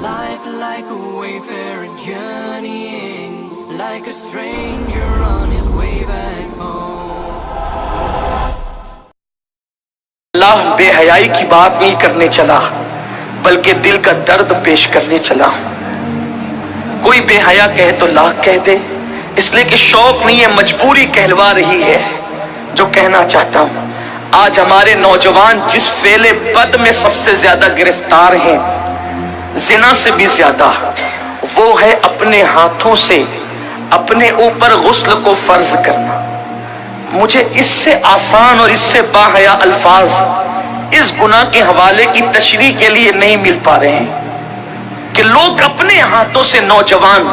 Life like a wayfarer journeying, like a stranger on his way back home. اللہ بے حیائی کی بات نہیں کرنے چلا بلکہ دل کا درد پیش کرنے چلا ہوں. کوئی بے حیا کہے تو لاکھ کہہ دے، اس لیے کہ شوق نہیں ہے، مجبوری کہلوا رہی ہے. جو کہنا چاہتا ہوں، آج ہمارے نوجوان جس فعل بد میں سب سے زیادہ گرفتار ہیں، زنا سے بھی زیادہ، وہ ہے اپنے ہاتھوں سے اپنے اوپر غسل کو فرض کرنا. مجھے اس سے آسان اور اس سے باحیا الفاظ اس گناہ کے حوالے کی تشریح کے لیے نہیں مل پا رہے ہیں کہ لوگ اپنے ہاتھوں سے، نوجوان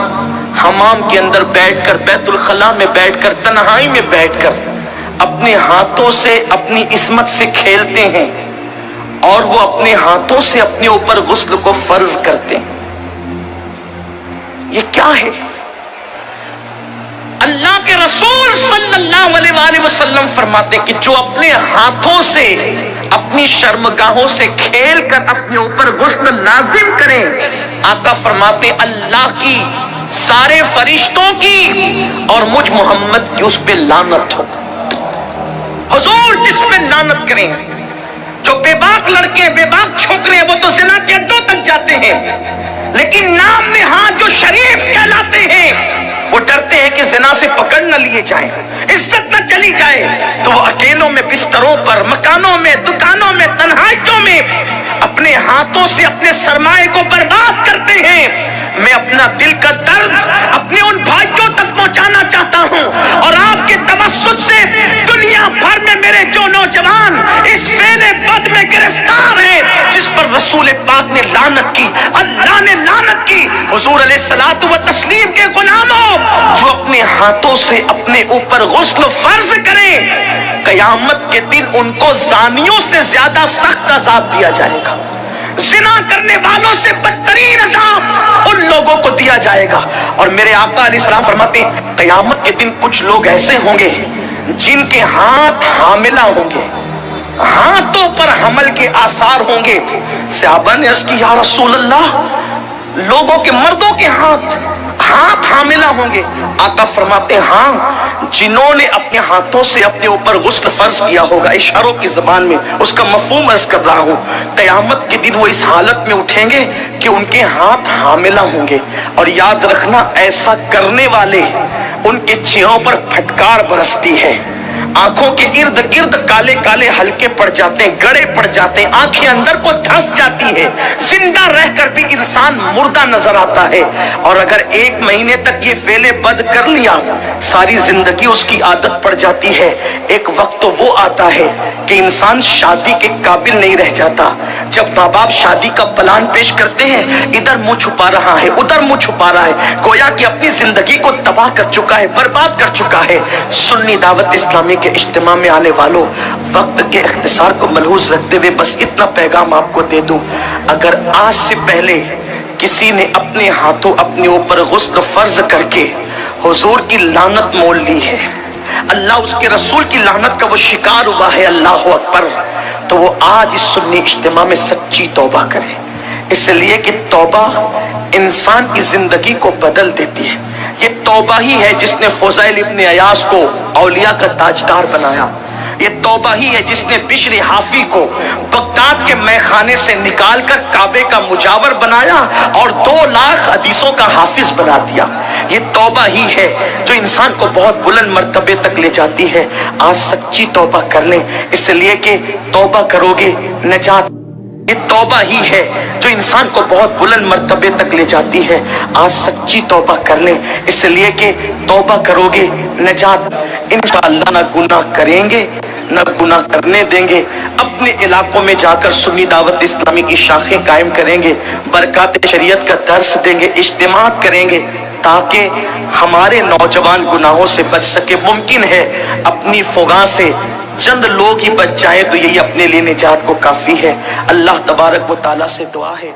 حمام کے اندر بیٹھ کر، بیت الخلاء میں بیٹھ کر، تنہائی میں بیٹھ کر اپنے ہاتھوں سے اپنی عصمت سے کھیلتے ہیں اور وہ اپنے ہاتھوں سے اپنے اوپر غسل کو فرض کرتے ہیں. یہ کیا ہے؟ اللہ کے رسول صلی اللہ علیہ وآلہ وسلم فرماتے کہ جو اپنے ہاتھوں سے اپنی شرمگاہوں سے کھیل کر اپنے اوپر غسل لازم کریں، آقا فرماتے اللہ کی، سارے فرشتوں کی اور مجھ محمد کی اس پہ لعنت ہو. حضور جس پہ لعنت کریں. جو بے باک لڑکے، بے باک چھوکرے، وہ تو زنا کے اڈوں تک جاتے ہیں، لیکن نام میں ہاں جو شریف کہلاتے ہیں وہ ڈرتے ہیں کہ زنا سے پکڑ نہ لیے جائیں، عزت نہ چلی جائے، تو وہ اکیلوں میں، بستروں پر، مکانوں میں، دکانوں میں، تنہائیوں میں اپنے ہاتھوں سے اپنے سرمایے کو برباد کرتے ہیں. میں اپنا دل کا درد اپنے ان بھائیوں تک پہنچانا چاہتا ہوں، اور آپ کے توسط سے دنیا بھر میں میرے جو نوجوان اس فعل بد میں گرفتار ہیں، جس پر رسول پاک نے لعنت کی، اللہ نے لعنت کی، حضور علیہ الصلوۃ والتسلیم کے غلاموں، جو اپنے ہاتھوں سے اپنے اوپر غسل فرض کریں، قیامت کے دن ان کو زانیوں سے زیادہ سخت عذاب دیا جائے گا. زنا کرنے والوں سے بدترین عذاب ان لوگوں کو دیا جائے گا. اور میرے آقا علیہ السلام فرماتے ہیں قیامت کے دن کچھ لوگ ایسے ہوں گے جن کے ہاتھ حاملہ ہوں گے، ہاتھوں پر حمل کے آثار ہوں گے. صحابہ نے عرض کی یا رسول اللہ، لوگوں کے، مردوں کے ہاتھ حاملہ ہوں گے؟ آقا فرماتے ہیں ہاں، جنہوں نے اپنے ہاتھوں سے اپنے اوپر غسل فرض کیا ہوگا. اشاروں کی زبان میں اس کا مفہوم عرض کر رہا ہوں. قیامت کے دن وہ اس حالت میں اٹھیں گے کہ ان کے ہاتھ حاملہ ہوں گے. اور یاد رکھنا، ایسا کرنے والے ان کے چہروں پر پھٹکار برستی ہے، آنکھوں کے ارد گرد کالے کالے ہلکے پڑ جاتے ہیں، گڑے پڑ جاتے ہیں، آنکھیں اندر کو دھس جاتی ہے، زندہ رہ کر بھی انسان مردہ نظر آتا ہے. اور اگر 1 مہینے تک یہ فعل بد کر لیا، ساری زندگی اس کی عادت پڑ جاتی ہے. ایک وقت تو وہ آتا ہے کہ انسان شادی کے قابل نہیں رہ جاتا. جب ماں باپ شادی کا پلان پیش کرتے ہیں، ادھر منہ چھپا رہا ہے، ادھر منہ چھپا رہا ہے، گویا کہ اپنی زندگی کو تباہ کر چکا ہے، برباد کر چکا ہے. سنی دعوت اسلامی کے اجتماع میں آنے والوں، وقت کے اختصار کو ملحوظ رکھتے ہوئے بس اتنا پیغام آپ کو دے دوں، اگر آج سے پہلے کسی نے اپنے ہاتھوں اپنے اوپر غسل فرض کر کے حضور کی لعنت مول لی ہے، اللہ اس کے رسول کی لعنت کا وہ شکار ہوا ہے، اللہ اکبر، تو وہ آج اس سنی اجتماع میں سچی توبہ کرے. اس لیے کہ توبہ انسان کی زندگی کو بدل دیتی ہے. یہ توبہ ہی ہے جس نے فضیل ابن عیاض کو اولیاء کا تاجدار بنایا. یہ توبہ ہی ہے جس نے بشر حافی کو بغداد کے میخانے سے نکال کر کعبے کا مجاور بنایا اور 2 لاکھ حدیثوں کا حافظ بنا دیا. یہ توبہ ہی ہے جو انسان کو بہت بلند مرتبے تک لے جاتی ہے. آج سچی توبہ کر لیں، اس لیے کہ توبہ کرو گے نجات. یہ توبہ ہی ہے جو انسان کو بہت بلند مرتبے تک لے جاتی ہے. آج سچی توبہ کر لیں، اس لیے کہ توبہ کرو گے نجات. انشاءاللہ نہ گناہ کریں گے نہ گناہ کرنے دیں گے. اپنے علاقوں میں جا کر سنی دعوت اسلامی کی شاخیں قائم کریں گے، برکات شریعت کا درس دیں گے، اجتماعات کریں گے تاکہ ہمارے نوجوان گناہوں سے بچ سکے. ممکن ہے اپنی فغاں سے چند لوگ ہی بچ جائیں تو یہی اپنے لیے نجات کو کافی ہے. اللہ تبارک و تعالیٰ سے دعا ہے